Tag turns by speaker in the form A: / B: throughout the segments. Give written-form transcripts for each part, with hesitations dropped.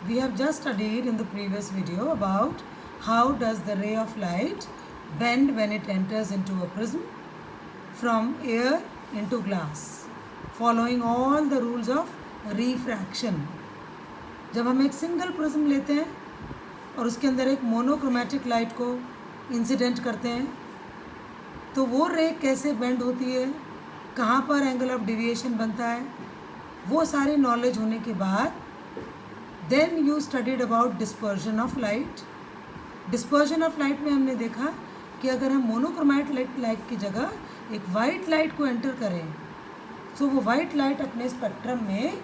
A: We have just studied in the previous video about how does the ray of light bend when it enters into a prism from air into glass, following all the rules of refraction. जब हम एक single prism लेते हैं और उसके अंदर एक monochromatic light को इंसिडेंट करते हैं तो वो रे कैसे बेंड होती है, कहाँ पर एंगल ऑफ डिविएशन बनता है, वो सारी नॉलेज होने के बाद then you studied about dispersion of light. Dispersion of light में हमने देखा कि अगर हम मोनोक्रोमेटिक लाइट की जगह एक वाइट लाइट को एंटर करें तो वो वाइट लाइट अपने स्पेक्ट्रम में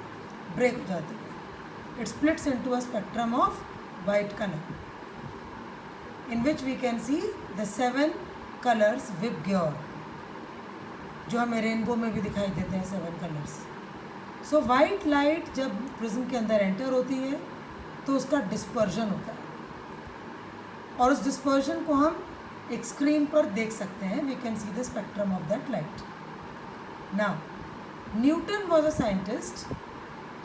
A: ब्रेक हो जाती है. It splits into a spectrum of white colour in which we can see the 7 colours VIBGYOR, जो हमें रेनबो में भी दिखाई देते हैं 7 कलर्स. सो वाइट लाइट जब प्रिज्म के अंदर एंटर होती है तो उसका डिस्पर्जन होता है और उस डिस्पर्जन को हम एक स्क्रीन पर देख सकते हैं. We can see the spectrum of that light. Now Newton was a scientist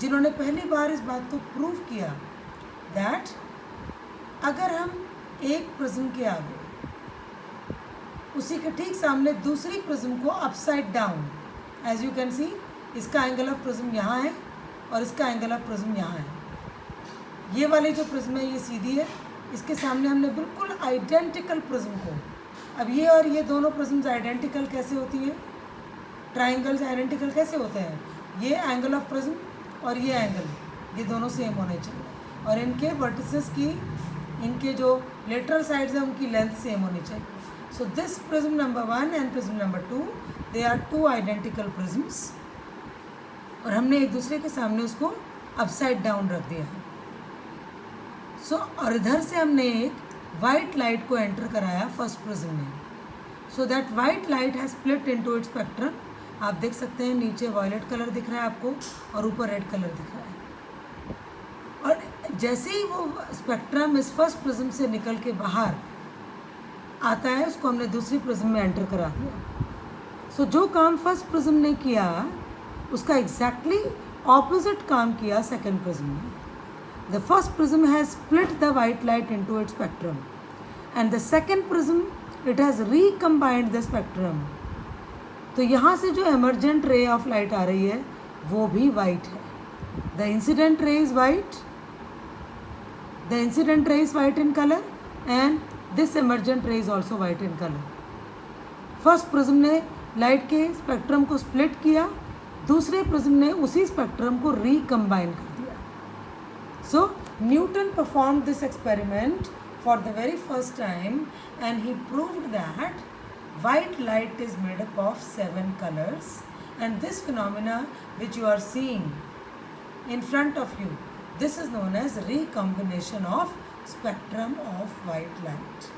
A: जिन्होंने पहली बार इस बात को प्रूव किया दैट अगर हम एक प्रिज्म के आगे उसी के ठीक सामने दूसरी प्रिज्म को upside down, as you can see इसका एंगल ऑफ प्रिज्म यहाँ है और इसका एंगल ऑफ प्रिज्म यहाँ है. ये वाली जो प्रिज्म है ये सीधी है, इसके सामने हमने बिल्कुल आइडेंटिकल प्रिज्म को, अब ये और ये दोनों प्रिज्म्स आइडेंटिकल कैसे होती हैं, ट्राइंगल्स आइडेंटिकल कैसे होते हैं, ये एंगल ऑफ प्रिज्म और ये एंगल ये दोनों सेम होने चाहिए और इनके वर्टिसेस की, इनके जो लेटरल साइड्स हैं उनकी लेंथ सेम होनी चाहिए. So this prism number 1 and prism number 2 they are 2 identical prisms और हमने एक दूसरे के सामने उसको अपसाइड डाउन रख दिया है. सो और इधर से हमने एक वाइट लाइट को एंटर कराया फर्स्ट प्रिज्म में. So that white light has split into its spectrum. आप देख सकते हैं नीचे वायलेट कलर दिख रहा है आपको और ऊपर रेड कलर दिख रहा है. और जैसे ही वो स्पेक्ट्रम इस फर्स्ट प्रिज्म से निकल के बाहर आता है उसको हमने दूसरी प्रिज्म में एंटर करा दिया. सो जो काम फर्स्ट प्रिज्म ने किया उसका एग्जैक्टली ऑपोजिट काम किया सेकेंड प्रिज्म ने. The first prism has split the white light into its spectrum and the second prism it has recombined the spectrum. तो यहाँ से जो emergent ray of light आ रही है वो भी white है. The incident ray is white. The incident ray is white in color and this emergent ray is also white in color. First prism ने light के spectrum को split किया, दूसरे prism ने उसी spectrum को recombine कर दिया. So Newton performed this experiment for the very first time and he proved that white light is made up of 7 colors and this phenomena which you are seeing in front of you, this is known as recombination of spectrum of white light,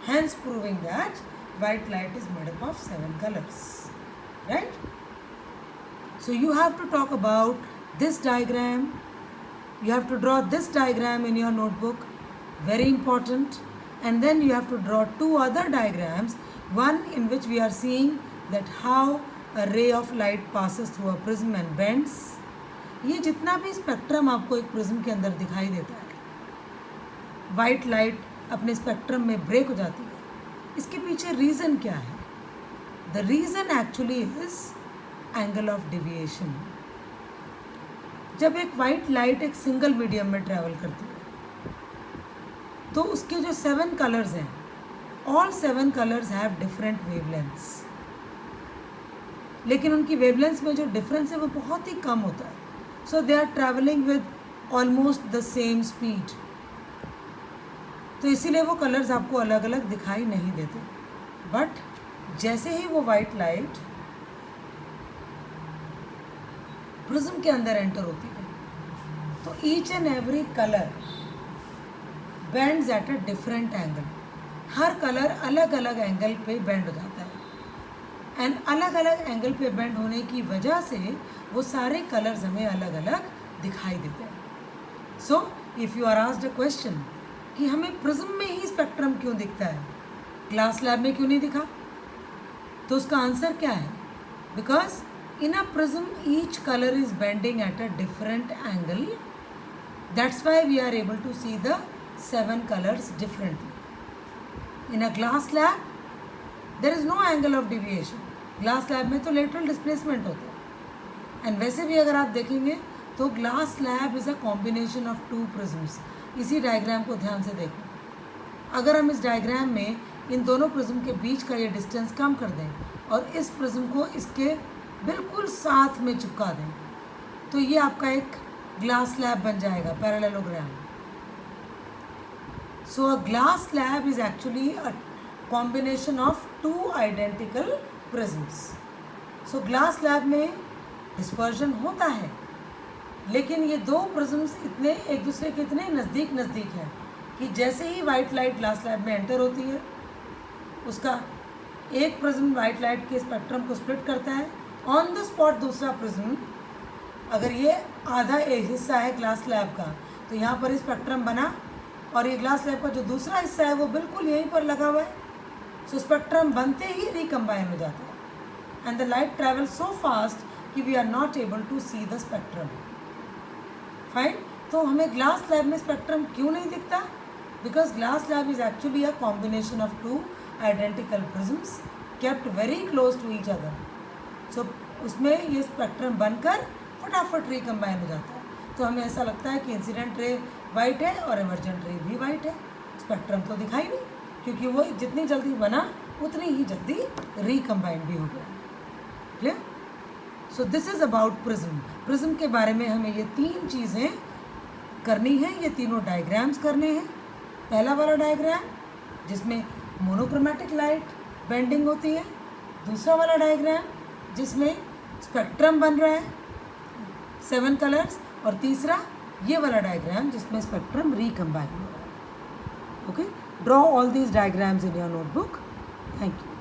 A: hence proving that white light is made up of 7 colors, right? So you have to talk about this diagram. You have to draw this diagram in your notebook, very important, and then you have to draw 2 other diagrams, one in which we are seeing that how a ray of light passes through a prism and bends. ये जितना भी spectrum आपको एक prism के अंदर दिखाई देता है, वाइट लाइट अपने स्पेक्ट्रम में ब्रेक हो जाती है, इसके पीछे रीज़न क्या है? The reason actually is angle of deviation. जब एक वाइट लाइट एक सिंगल मीडियम में ट्रैवल करती है तो उसके जो 7 कलर्स हैं, all 7 colours have different wavelengths, लेकिन उनकी वेवलेंथ्स में जो डिफरेंस है वो बहुत ही कम होता है. So they are travelling with almost the same speed, तो इसीलिए वो कलर्स आपको अलग अलग दिखाई नहीं देते. बट जैसे ही वो वाइट लाइट प्रिज्म के अंदर एंटर होती है तो each and every colour bends at a different angle. हर कलर अलग अलग एंगल पे बेंड हो जाता है एंड अलग अलग एंगल पे बेंड होने की वजह से वो सारे कलर्स हमें अलग अलग दिखाई देते हैं. So if you are asked a question कि हमें प्रिज्म में ही स्पेक्ट्रम क्यों दिखता है, क्लास लैब में क्यों नहीं दिखा, तो उसका आंसर क्या है? Because in a prism each color is bending at a different angle That's why we are able to see the 7 colors differently. In a glass slab, there is no angle of deviation. Glass slab में तो lateral displacement होता है. And वैसे भी अगर आप देखेंगे तो glass slab is a combination of 2 prisms. इसी डायग्राम को ध्यान से देखो. अगर हम इस डायग्राम में इन दोनों प्रिज्म के बीच का ये डिस्टेंस कम कर दें और इस प्रिज्म को इसके बिल्कुल साथ में चिपका दें तो ये आपका एक ग्लास स्लैब बन जाएगा, parallelogram. So a glass slab is actually a combination of 2 identical prisms. So glass slab में डिस्पर्जन होता है, लेकिन ये 2 प्रिज्म्स इतने एक दूसरे के इतने नज़दीक हैं कि जैसे ही वाइट लाइट ग्लास स्लैब में एंटर होती है, उसका एक प्रिज्म वाइट लाइट के स्पेक्ट्रम को स्प्लिट करता है. ऑन द स्पॉट दूसरा प्रिज्म, अगर ये आधा हिस्सा है ग्लास स्लैब का तो यहाँ पर स्पेक्ट्रम बना, और ये ग्लास स्लैब का जो दूसरा हिस्सा है वो बिल्कुल यहीं पर लगा हुआ है. सो स्पेक्ट्रम बनते ही रिकम्बाइन हो जाता है and the light travel so fast कि we are not able to see the spectrum. Fine. तो हमें ग्लास स्लैब में स्पेक्ट्रम क्यों नहीं दिखता? Because glass slab is actually a combination of 2 identical prisms kept very close to each other. So उसमें ये spectrum बनकर फटाफट रिकम्बाइन हो जाता है. तो हमें ऐसा लगता है कि इंसिडेंट रे वाइट है और एमर्जेंट रे भी वाइट है. स्पेक्ट्रम तो दिखाई नहीं, क्योंकि वो जितनी जल्दी बना उतनी ही जल्दी रिकम्बाइन भी हो गया. Clear? So this is about prism. Prism के बारे में हमें ये 3 चीज़ें करनी है, ये तीनों डायग्राम्स करने हैं. पहला वाला डायग्राम जिसमें मोनोक्रोमेटिक लाइट बेंडिंग होती है. दूसरा वाला डायग्राम जिसमें स्पेक्ट्रम बन रहा है 7 कलर्स. और तीसरा ये वाला डायग्राम जिसमें स्पेक्ट्रम रिकम्बाइन हो रहा है. Okay, draw all these diagrams in your notebook. Thank you.